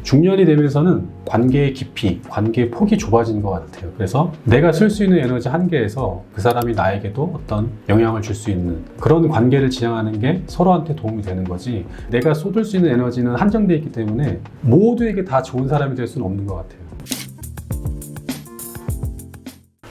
중년이 되면서는 관계의 깊이, 관계의 폭이 좁아지는 것 같아요. 그래서 내가 쓸 수 있는 에너지 한계에서 그 사람이 나에게도 어떤 영향을 줄 수 있는 그런 관계를 지향하는 게 서로한테 도움이 되는 거지, 내가 쏟을 수 있는 에너지는 한정되어 있기 때문에 모두에게 다 좋은 사람이 될 수는 없는 것 같아요.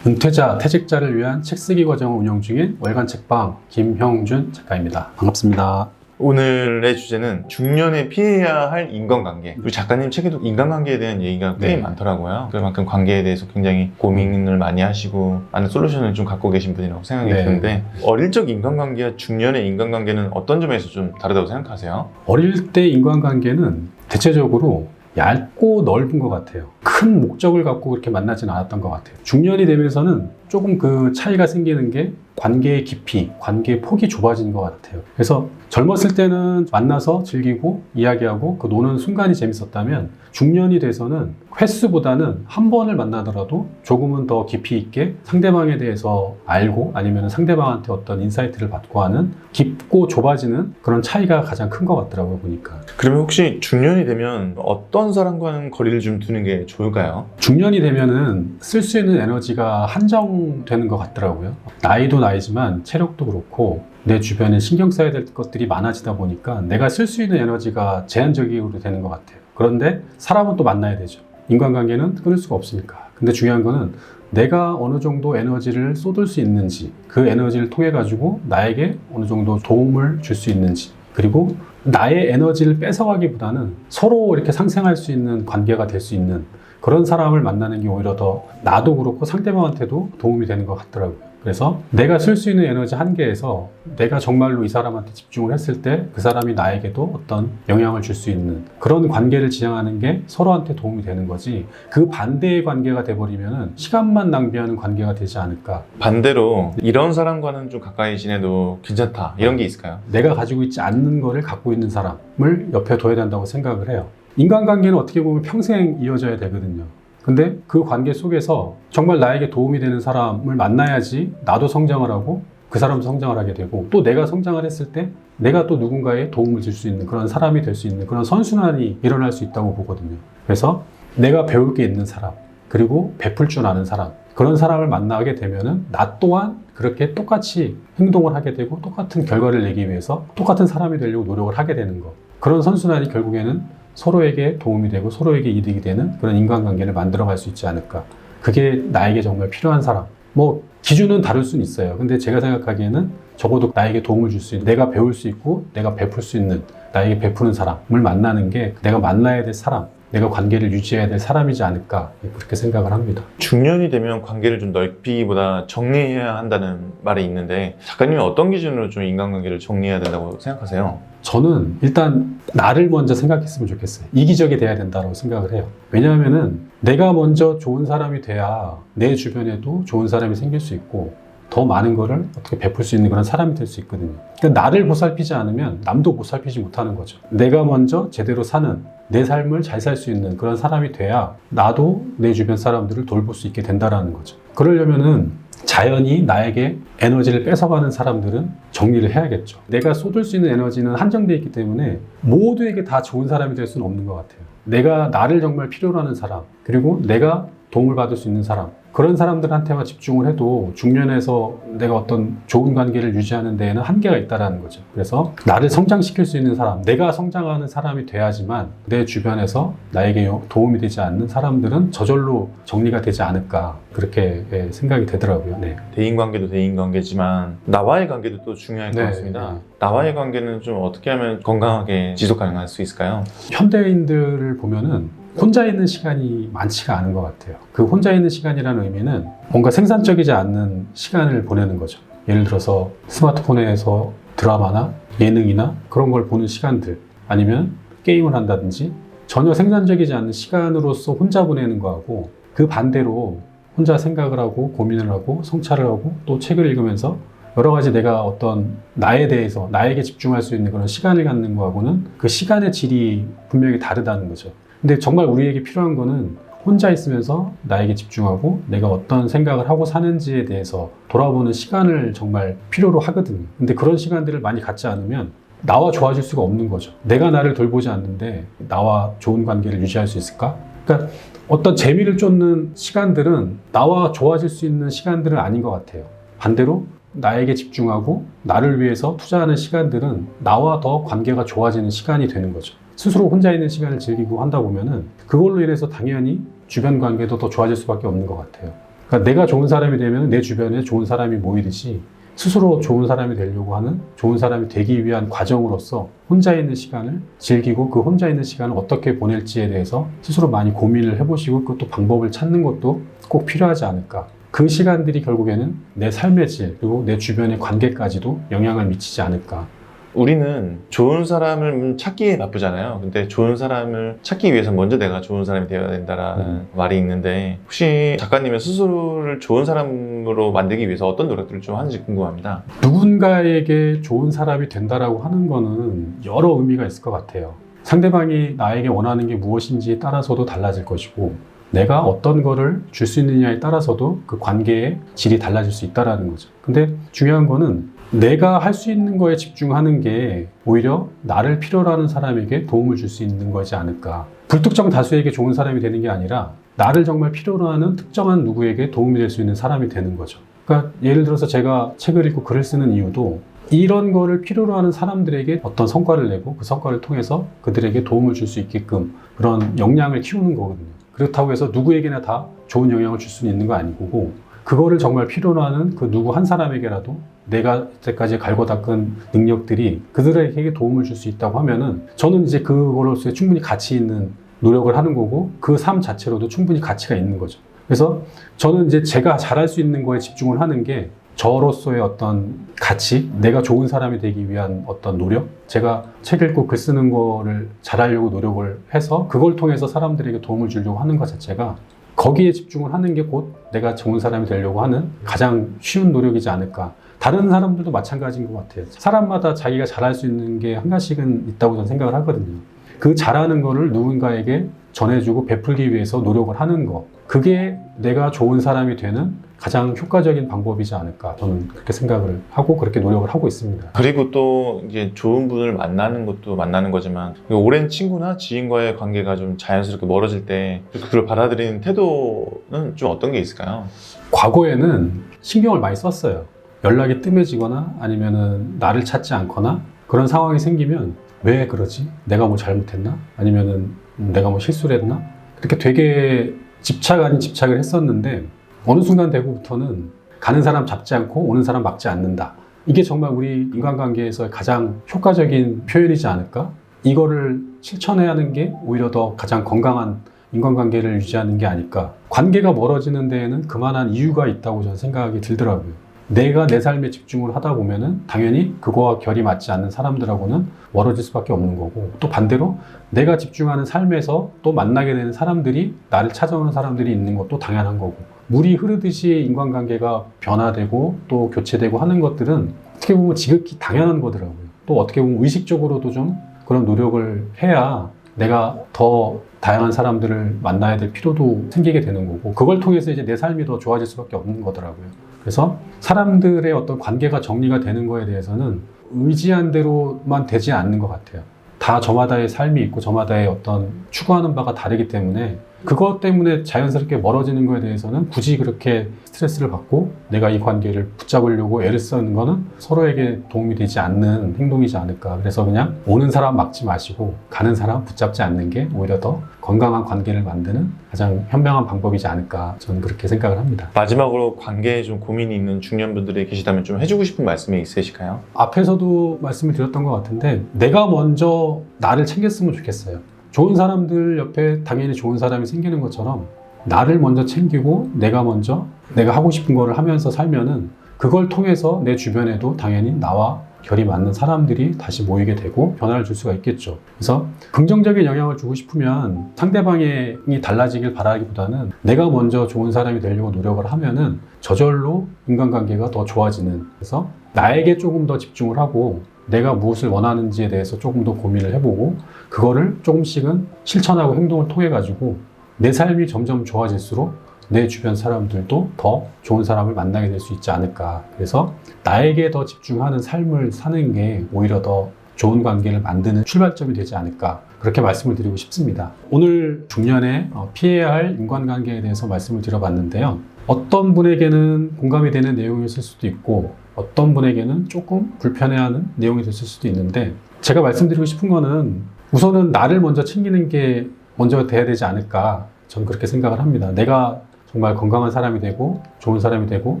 은퇴자, 퇴직자를 위한 책 쓰기 과정을 운영 중인 월간 책방 김형준 작가입니다. 반갑습니다. 오늘의 주제는 중년에 피해야 할 인간관계. 우리 작가님 책에도 인간관계에 대한 얘기가 꽤 많더라고요. 그만큼 관계에 대해서 굉장히 고민을 많이 하시고 많은 솔루션을 좀 갖고 계신 분이라고 생각이 드는데, 어릴 적 인간관계와 중년의 인간관계는 어떤 점에서 좀 다르다고 생각하세요? 어릴 때 인간관계는 대체적으로 얇고 넓은 것 같아요. 큰 목적을 갖고 그렇게 만나진 않았던 것 같아요. 중년이 되면서는 조금 그 차이가 생기는 게 관계의 깊이, 관계의 폭이 좁아진 것 같아요. 그래서 젊었을 때는 만나서 즐기고 이야기하고 그 노는 순간이 재밌었다면, 중년이 돼서는 횟수보다는 한 번을 만나더라도 조금은 더 깊이 있게 상대방에 대해서 알고, 아니면 상대방한테 어떤 인사이트를 받고 하는 깊고 좁아지는 그런 차이가 가장 큰 것 같더라고요, 보니까. 그러면 혹시 중년이 되면 어떤 사람과는 거리를 좀 두는 게 좋을까요? 중년이 되면은 쓸 수 있는 에너지가 한정되는 것 같더라고요. 나이도 나이지만 체력도 그렇고 내 주변에 신경 써야 될 것들이 많아지다 보니까 내가 쓸 수 있는 에너지가 제한적으로 되는 것 같아요. 그런데 사람은 또 만나야 되죠. 인간관계는 끊을 수가 없으니까. 근데 중요한 거는 내가 어느 정도 에너지를 쏟을 수 있는지, 그 에너지를 통해 가지고 나에게 어느 정도 도움을 줄 수 있는지, 그리고 나의 에너지를 뺏어가기보다는 서로 이렇게 상생할 수 있는 관계가 될 수 있는 그런 사람을 만나는 게 오히려 더 나도 그렇고 상대방한테도 도움이 되는 것 같더라고요. 그래서 내가 쓸 수 있는 에너지 한계에서 내가 정말로 이 사람한테 집중을 했을 때 그 사람이 나에게도 어떤 영향을 줄 수 있는 그런 관계를 지향하는 게 서로한테 도움이 되는 거지, 그 반대의 관계가 돼버리면 시간만 낭비하는 관계가 되지 않을까. 반대로 이런 사람과는 좀 가까이 지내도 괜찮다, 이런 게 있을까요? 내가 가지고 있지 않는 거를 갖고 있는 사람을 옆에 둬야 된다고 생각을 해요. 인간관계는 어떻게 보면 평생 이어져야 되거든요. 근데 그 관계 속에서 정말 나에게 도움이 되는 사람을 만나야지 나도 성장을 하고 그 사람도 성장을 하게 되고, 또 내가 성장을 했을 때 내가 또 누군가에 도움을 줄 수 있는 그런 사람이 될 수 있는 그런 선순환이 일어날 수 있다고 보거든요. 그래서 내가 배울 게 있는 사람, 그리고 베풀 줄 아는 사람, 그런 사람을 만나게 되면은 나 또한 그렇게 똑같이 행동을 하게 되고 똑같은 결과를 내기 위해서 똑같은 사람이 되려고 노력을 하게 되는 거. 그런 선순환이 결국에는 서로에게 도움이 되고 서로에게 이득이 되는 그런 인간관계를 만들어갈 수 있지 않을까. 그게 나에게 정말 필요한 사람. 뭐 기준은 다를 수는 있어요. 근데 제가 생각하기에는 적어도 나에게 도움을 줄 수 있는, 내가 배울 수 있고 내가 베풀 수 있는, 나에게 베푸는 사람을 만나는 게 내가 만나야 될 사람, 내가 관계를 유지해야 될 사람이지 않을까, 그렇게 생각을 합니다. 중년이 되면 관계를 좀 넓히기보다 정리해야 한다는 말이 있는데, 작가님은 어떤 기준으로 좀 인간관계를 정리해야 된다고 생각하세요? 저는 일단 나를 먼저 생각했으면 좋겠어요. 이기적이 돼야 된다고 생각을 해요. 왜냐하면은 내가 먼저 좋은 사람이 돼야 내 주변에도 좋은 사람이 생길 수 있고 더 많은 거를 어떻게 베풀 수 있는 그런 사람이 될 수 있거든요. 그러니까 나를 보살피지 않으면 남도 보살피지 못하는 거죠. 내가 먼저 제대로 사는, 내 삶을 잘 살 수 있는 그런 사람이 돼야 나도 내 주변 사람들을 돌볼 수 있게 된다는 거죠. 그러려면은 자연히 나에게 에너지를 뺏어가는 사람들은 정리를 해야겠죠. 내가 쏟을 수 있는 에너지는 한정되어 있기 때문에 모두에게 다 좋은 사람이 될 수는 없는 것 같아요. 내가 나를 정말 필요로 하는 사람, 그리고 내가 도움을 받을 수 있는 사람, 그런 사람들한테만 집중을 해도 중년에서 내가 어떤 좋은 관계를 유지하는 데에는 한계가 있다는 거죠. 그래서 나를 성장시킬 수 있는 사람, 내가 성장하는 사람이 돼야지만 내 주변에서 나에게 도움이 되지 않는 사람들은 저절로 정리가 되지 않을까, 그렇게 생각이 되더라고요. 네. 대인관계도 대인관계지만 나와의 관계도 또 중요할 것 같습니다. 나와의 관계는 좀 어떻게 하면 건강하게 지속 가능할 수 있을까요? 현대인들을 보면은 혼자 있는 시간이 많지가 않은 것 같아요. 그 혼자 있는 시간이라는 의미는 뭔가 생산적이지 않는 시간을 보내는 거죠. 예를 들어서 스마트폰에서 드라마나 예능이나 그런 걸 보는 시간들, 아니면 게임을 한다든지 전혀 생산적이지 않는 시간으로서 혼자 보내는 거하고, 그 반대로 혼자 생각을 하고 고민을 하고 성찰을 하고 또 책을 읽으면서 여러 가지 내가 어떤 나에 대해서 나에게 집중할 수 있는 그런 시간을 갖는 거하고는 그 시간의 질이 분명히 다르다는 거죠. 근데 정말 우리에게 필요한 거는 혼자 있으면서 나에게 집중하고 내가 어떤 생각을 하고 사는지에 대해서 돌아보는 시간을 정말 필요로 하거든요. 근데 그런 시간들을 많이 갖지 않으면 나와 좋아질 수가 없는 거죠. 내가 나를 돌보지 않는데 나와 좋은 관계를 유지할 수 있을까? 그러니까 어떤 재미를 쫓는 시간들은 나와 좋아질 수 있는 시간들은 아닌 것 같아요. 반대로 나에게 집중하고 나를 위해서 투자하는 시간들은 나와 더 관계가 좋아지는 시간이 되는 거죠. 스스로 혼자 있는 시간을 즐기고 한다 보면은 그걸로 인해서 당연히 주변 관계도 더 좋아질 수밖에 없는 것 같아요. 그러니까 내가 좋은 사람이 되면 내 주변에 좋은 사람이 모이듯이 스스로 좋은 사람이 되려고 하는, 좋은 사람이 되기 위한 과정으로서 혼자 있는 시간을 즐기고 그 혼자 있는 시간을 어떻게 보낼지에 대해서 스스로 많이 고민을 해보시고 그것도 방법을 찾는 것도 꼭 필요하지 않을까. 그 시간들이 결국에는 내 삶의 질 그리고 내 주변의 관계까지도 영향을 미치지 않을까. 우리는 좋은 사람을 찾기에 바쁘잖아요. 근데 좋은 사람을 찾기 위해서 먼저 내가 좋은 사람이 되어야 된다라는 말이 있는데 혹시 작가님은 스스로를 좋은 사람으로 만들기 위해서 어떤 노력들을 좀 하는지 궁금합니다. 누군가에게 좋은 사람이 된다라고 하는 거는 여러 의미가 있을 것 같아요. 상대방이 나에게 원하는 게 무엇인지에 따라서도 달라질 것이고 내가 어떤 거를 줄 수 있느냐에 따라서도 그 관계의 질이 달라질 수 있다는 거죠. 근데 중요한 거는 내가 할 수 있는 거에 집중하는 게 오히려 나를 필요로 하는 사람에게 도움을 줄 수 있는 거지 않을까. 불특정 다수에게 좋은 사람이 되는 게 아니라 나를 정말 필요로 하는 특정한 누구에게 도움이 될 수 있는 사람이 되는 거죠. 그러니까 예를 들어서 제가 책을 읽고 글을 쓰는 이유도 이런 거를 필요로 하는 사람들에게 어떤 성과를 내고 그 성과를 통해서 그들에게 도움을 줄 수 있게끔 그런 역량을 키우는 거거든요. 그렇다고 해서 누구에게나 다 좋은 영향을 줄 수는 있는 거 아니고 그거를 정말 필요로 하는 그 누구 한 사람에게라도 내가 이때까지 갈고 닦은 능력들이 그들에게 도움을 줄 수 있다고 하면은 저는 이제 그거로서 충분히 가치 있는 노력을 하는 거고 그 삶 자체로도 충분히 가치가 있는 거죠. 그래서 저는 이제 제가 잘할 수 있는 거에 집중을 하는 게 저로서의 어떤 가치, 내가 좋은 사람이 되기 위한 어떤 노력, 제가 책 읽고 글 쓰는 거를 잘하려고 노력을 해서 그걸 통해서 사람들에게 도움을 주려고 하는 것 자체가 거기에 집중을 하는 게 곧 내가 좋은 사람이 되려고 하는 가장 쉬운 노력이지 않을까. 다른 사람들도 마찬가지인 것 같아요. 사람마다 자기가 잘할 수 있는 게 한 가지씩은 있다고 저는 생각을 하거든요. 그 잘하는 거를 누군가에게 전해주고 베풀기 위해서 노력을 하는 거. 그게 내가 좋은 사람이 되는 가장 효과적인 방법이지 않을까. 저는 그렇게 생각을 하고 그렇게 노력을 하고 있습니다. 그리고 또 이게 좋은 분을 만나는 것도 만나는 거지만 오랜 친구나 지인과의 관계가 좀 자연스럽게 멀어질 때 그걸 받아들이는 태도는 좀 어떤 게 있을까요? 과거에는 신경을 많이 썼어요. 연락이 뜸해지거나 아니면은 나를 찾지 않거나 그런 상황이 생기면 왜 그러지? 내가 뭐 잘못했나? 아니면은 내가 뭐 실수를 했나? 그렇게 되게 집착 아닌 집착을 했었는데 어느 순간 되고부터는 가는 사람 잡지 않고 오는 사람 막지 않는다. 이게 정말 우리 인간관계에서 가장 효과적인 표현이지 않을까? 이거를 실천해야 하는 게 오히려 더 가장 건강한 인간관계를 유지하는 게 아닐까. 관계가 멀어지는 데에는 그만한 이유가 있다고 저는 생각이 들더라고요. 내가 내 삶에 집중을 하다 보면은 당연히 그거와 결이 맞지 않는 사람들하고는 멀어질 수밖에 없는 거고 또 반대로 내가 집중하는 삶에서 또 만나게 되는 사람들이 나를 찾아오는 사람들이 있는 것도 당연한 거고 물이 흐르듯이 인간관계가 변화되고 또 교체되고 하는 것들은 어떻게 보면 지극히 당연한 거더라고요. 또 어떻게 보면 의식적으로도 좀 그런 노력을 해야 내가 더 다양한 사람들을 만나야 될 필요도 생기게 되는 거고 그걸 통해서 이제 내 삶이 더 좋아질 수밖에 없는 거더라고요. 그래서 사람들의 어떤 관계가 정리가 되는 거에 대해서는 의지한 대로만 되지 않는 것 같아요. 다 저마다의 삶이 있고 저마다의 어떤 추구하는 바가 다르기 때문에 그것 때문에 자연스럽게 멀어지는 거에 대해서는 굳이 그렇게 스트레스를 받고 내가 이 관계를 붙잡으려고 애를 쓰는 거는 서로에게 도움이 되지 않는 행동이지 않을까. 그래서 그냥 오는 사람 막지 마시고 가는 사람 붙잡지 않는 게 오히려 더 건강한 관계를 만드는 가장 현명한 방법이지 않을까. 저는 그렇게 생각을 합니다. 마지막으로 관계에 좀 고민이 있는 중년분들이 계시다면 좀 해주고 싶은 말씀이 있으실까요? 앞에서도 말씀을 드렸던 것 같은데 내가 먼저 나를 챙겼으면 좋겠어요. 좋은 사람들 옆에 당연히 좋은 사람이 생기는 것처럼 나를 먼저 챙기고 내가 먼저 내가 하고 싶은 거를 하면서 살면은 그걸 통해서 내 주변에도 당연히 나와 결이 맞는 사람들이 다시 모이게 되고 변화를 줄 수가 있겠죠. 그래서 긍정적인 영향을 주고 싶으면 상대방이 달라지길 바라기보다는 내가 먼저 좋은 사람이 되려고 노력을 하면은 저절로 인간관계가 더 좋아지는 그래서 나에게 조금 더 집중을 하고 내가 무엇을 원하는지에 대해서 조금 더 고민을 해보고 그거를 조금씩은 실천하고 행동을 통해 가지고 내 삶이 점점 좋아질수록 내 주변 사람들도 더 좋은 사람을 만나게 될 수 있지 않을까. 그래서 나에게 더 집중하는 삶을 사는 게 오히려 더 좋은 관계를 만드는 출발점이 되지 않을까 그렇게 말씀을 드리고 싶습니다. 오늘 중년에 피해야 할 인간관계에 대해서 말씀을 드려봤는데요. 어떤 분에게는 공감이 되는 내용이었을 수도 있고 어떤 분에게는 조금 불편해하는 내용이 됐을 수도 있는데 제가 말씀드리고 싶은 거는 우선은 나를 먼저 챙기는 게 먼저 돼야 되지 않을까 저는 그렇게 생각을 합니다. 내가 정말 건강한 사람이 되고 좋은 사람이 되고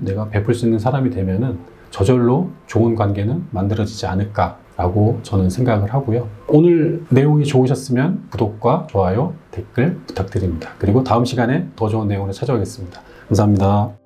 내가 베풀 수 있는 사람이 되면은 저절로 좋은 관계는 만들어지지 않을까라고 저는 생각을 하고요. 오늘 내용이 좋으셨으면 구독과 좋아요, 댓글 부탁드립니다. 그리고 다음 시간에 더 좋은 내용으로 찾아오겠습니다. 감사합니다.